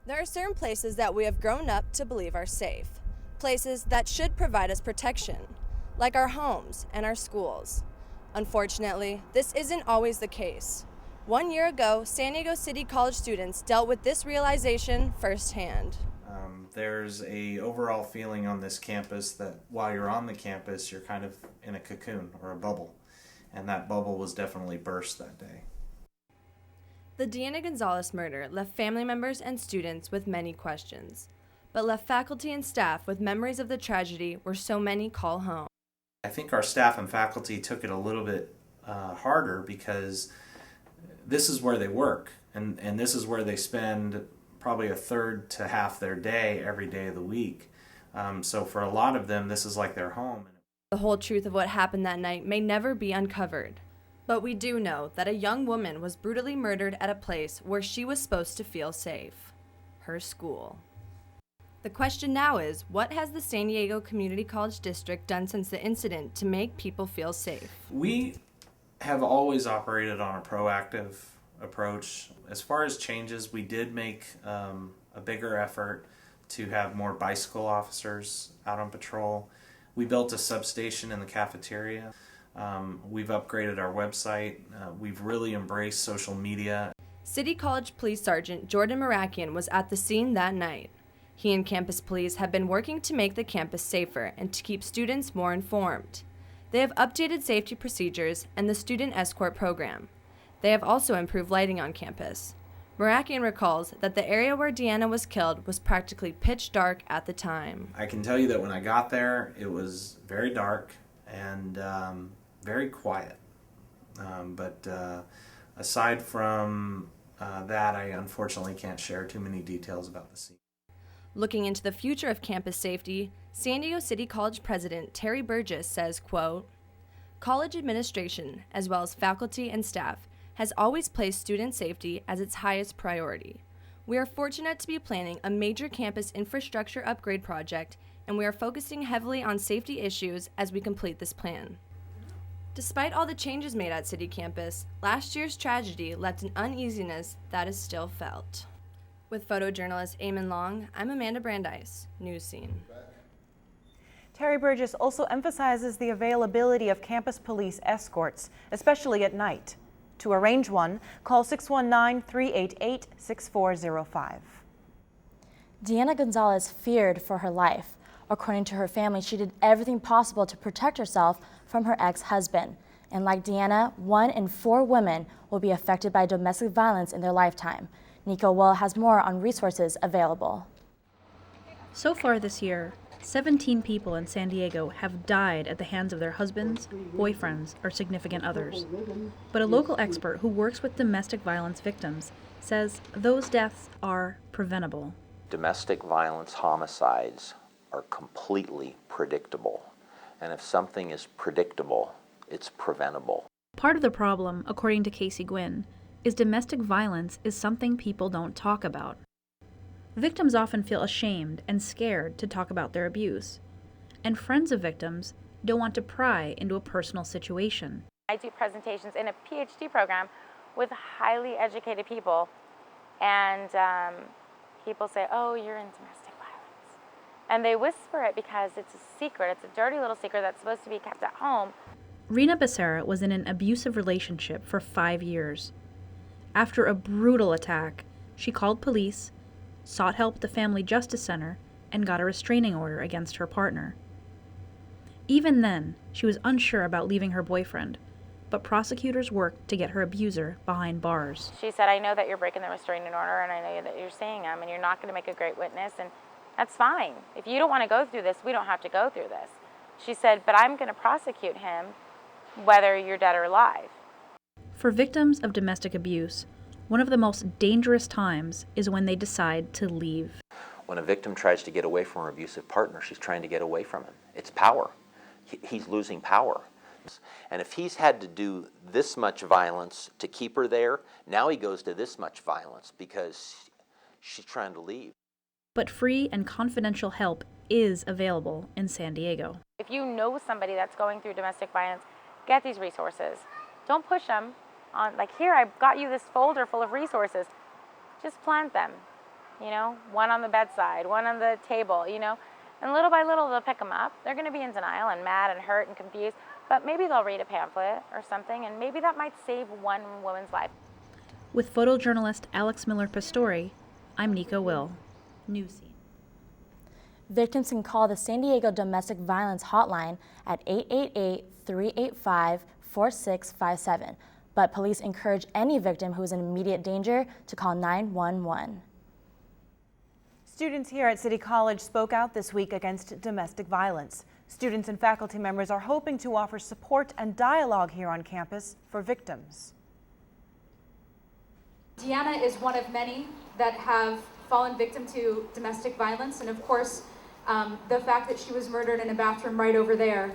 There are certain places that we have grown up to believe are safe, places that should provide us protection, like our homes and our schools. Unfortunately, this isn't always the case. 1 year ago, San Diego City College students dealt with this realization firsthand. There's a overall feeling on this campus that while you're on the campus, you're kind of in a cocoon or a bubble, and that bubble was definitely burst that day. The Deanna Gonzalez murder left family members and students with many questions, but left faculty and staff with memories of the tragedy where so many call home. I think our staff and faculty took it a little bit harder because this is where they work, and this is where they spend probably a third to half their day every day of the week. So for a lot of them, this is like their home. The whole truth of what happened that night may never be uncovered. But we do know that a young woman was brutally murdered at a place where she was supposed to feel safe, her school. The question now is, what has the San Diego Community College District done since the incident to make people feel safe? We have always operated on a proactive approach. As far as changes, we did make a bigger effort to have more bicycle officers out on patrol. We built a substation in the cafeteria. We've upgraded our website. We've really embraced social media. City College Police Sergeant Jordan Marakian was at the scene that night. He and campus police have been working to make the campus safer and to keep students more informed. They have updated safety procedures and the student escort program. They have also improved lighting on campus. Marakian recalls that the area where Deanna was killed was practically pitch dark at the time. I can tell you that when I got there, it was very dark and very quiet. But aside from that, I unfortunately can't share too many details about the scene. Looking into the future of campus safety, San Diego City College President Terry Burgess says, quote, "College administration, as well as faculty and staff, has always placed student safety as its highest priority. We are fortunate to be planning a major campus infrastructure upgrade project, and we are focusing heavily on safety issues as we complete this plan." Despite all the changes made at City Campus, last year's tragedy left an uneasiness that is still felt. With photojournalist Eamon Long, I'm Amanda Brandeis, Newscene. Terry Burgess also emphasizes the availability of campus police escorts, especially at night. To arrange one, call 619-388-6405. Deanna Gonzalez feared for her life. According to her family, she did everything possible to protect herself from her ex-husband. And like Deanna, 1 in 4 women will be affected by domestic violence in their lifetime. Nico Will has more on resources available. So far this year, 17 people in San Diego have died at the hands of their husbands, boyfriends, or significant others. But a local expert who works with domestic violence victims says those deaths are preventable. Domestic violence homicides are completely predictable. And if something is predictable, it's preventable. Part of the problem, according to Casey Gwynn, is domestic violence is something people don't talk about. Victims often feel ashamed and scared to talk about their abuse, and friends of victims don't want to pry into a personal situation. I do presentations in a PhD program with highly educated people, and people say, "Oh, you're in domestic violence." And they whisper it because it's a secret. It's a dirty little secret that's supposed to be kept at home. Rena Becerra was in an abusive relationship for 5 years. After a brutal attack, she called police, sought help at the Family Justice Center, and got a restraining order against her partner. Even then, she was unsure about leaving her boyfriend, but prosecutors worked to get her abuser behind bars. She said, "I know that you're breaking the restraining order, and I know that you're seeing him, and you're not going to make a great witness, and that's fine. If you don't want to go through this, we don't have to go through this." She said, "But I'm going to prosecute him whether you're dead or alive." For victims of domestic abuse, one of the most dangerous times is when they decide to leave. When a victim tries to get away from her abusive partner, she's trying to get away from him. It's power. He's losing power. And if he's had to do this much violence to keep her there, now he goes to this much violence because she's trying to leave. But free and confidential help is available in San Diego. If you know somebody that's going through domestic violence, get these resources. Don't push them on, like, here, I've got you this folder full of resources. Just plant them. you know, one on the bedside, one on the table, you know, and little by little they'll pick them up. They're going to be in denial and mad and hurt and confused, but maybe they'll read a pamphlet or something, and maybe that might save one woman's life. With photojournalist Alex Miller-Pastore, I'm Nico Will. Newscene. Victims can call the San Diego Domestic Violence Hotline at 888-385-4657, but police encourage any victim who is in immediate danger to call 911. Students here at City College spoke out this week against domestic violence. Students and faculty members are hoping to offer support and dialogue here on campus for victims. Deanna is one of many that have fallen victim to domestic violence, and of course, the fact that she was murdered in a bathroom right over there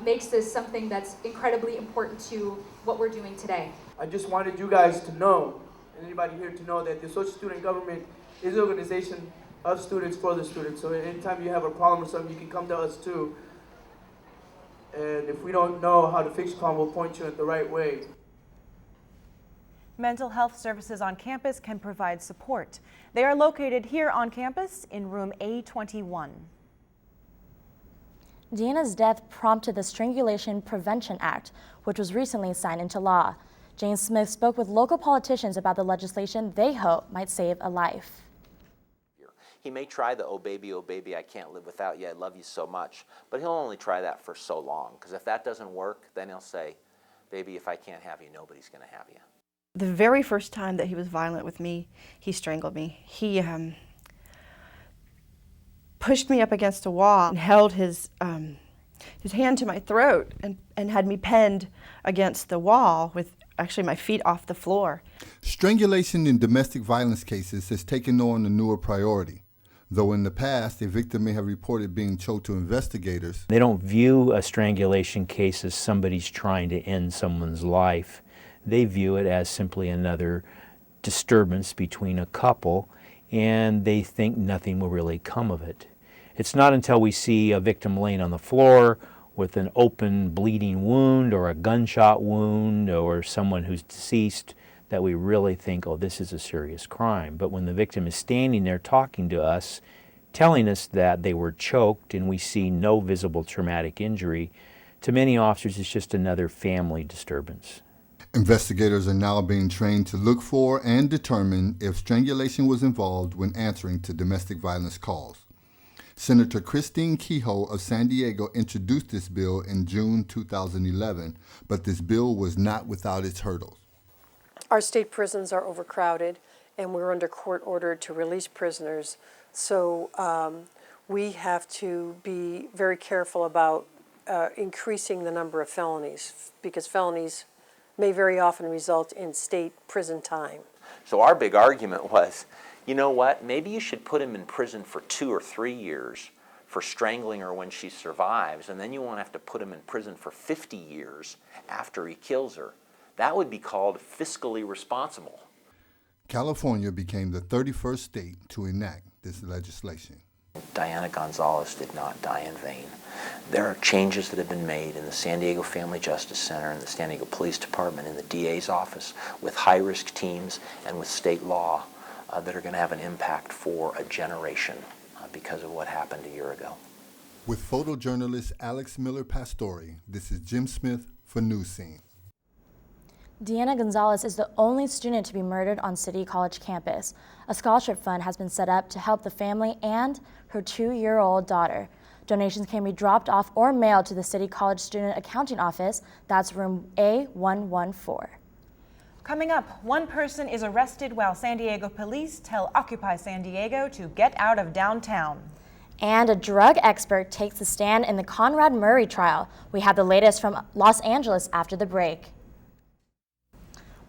makes this something that's incredibly important to what we're doing today. I just wanted you guys to know, and anybody here to know, that the Social Student Government is an organization of students for the students. So anytime you have a problem or something, you can come to us too. And if we don't know how to fix your problem, we'll point you in the right way. Mental health services on campus can provide support. They are located here on campus in room A21. Deanna's death prompted the Strangulation Prevention Act, which was recently signed into law. Jane Smith spoke with local politicians about the legislation they hope might save a life. He may try the oh baby, I can't live without you, I love you so much, but he'll only try that for so long, because if that doesn't work, then he'll say, baby, if I can't have you, nobody's going to have you. The very first time that he was violent with me, he strangled me. He pushed me up against a wall and held his hand to my throat and had me pinned against the wall with actually my feet off the floor. Strangulation in domestic violence cases has taken on a newer priority. Though in the past, a victim may have reported being choked to investigators. They don't view a strangulation case as somebody's trying to end someone's life. They view it as simply another disturbance between a couple, and they think nothing will really come of it. It's not until we see a victim laying on the floor with an open bleeding wound or a gunshot wound or someone who's deceased that we really think, oh, this is a serious crime. But when the victim is standing there talking to us, telling us that they were choked and we see no visible traumatic injury, to many officers it's just another family disturbance. Investigators are now being trained to look for and determine if strangulation was involved when answering to domestic violence calls. Senator Christine Kehoe of San Diego introduced this bill in June 2011, but this bill was not without its hurdles. Our state prisons are overcrowded, and we're under court order to release prisoners. So we have to be very careful about increasing the number of felonies, because felonies may very often result in state prison time. So our big argument was, you know what, maybe you should put him in prison for 2 or 3 years for strangling her when she survives, and then you won't have to put him in prison for 50 years after he kills her. That would be called fiscally responsible. California became the 31st state to enact this legislation. Diana Gonzalez did not die in vain. There are changes that have been made in the San Diego Family Justice Center, in the San Diego Police Department, in the DA's office, with high-risk teams and with state law that are going to have an impact for a generation because of what happened a year ago. With photojournalist Alex Miller-Pastore, this is Jim Smith for Newscene. Deanna Gonzalez is the only student to be murdered on City College campus. A scholarship fund has been set up to help the family and her 2-year-old daughter. Donations can be dropped off or mailed to the City College Student Accounting Office. That's room A114. Coming up, one person is arrested while San Diego police tell Occupy San Diego to get out of downtown. And a drug expert takes the stand in the Conrad Murray trial. We have the latest from Los Angeles after the break.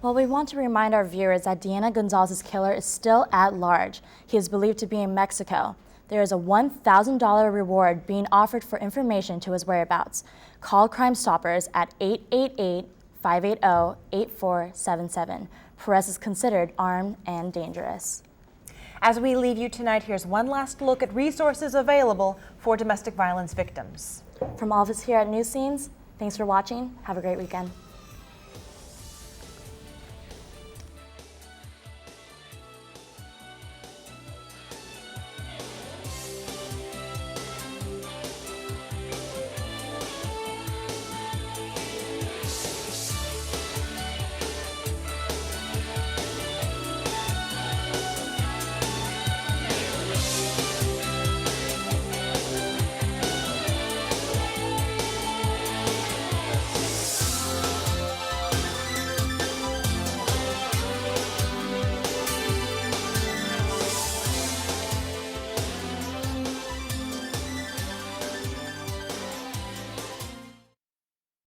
Well, we want to remind our viewers that Deanna Gonzalez's killer is still at large. He is believed to be in Mexico. There is a $1,000 reward being offered for information to his whereabouts. Call Crime Stoppers at 888-580-8477. Perez is considered armed and dangerous. As we leave you tonight, here's one last look at resources available for domestic violence victims. From all of us here at Newscenes, thanks for watching. Have a great weekend.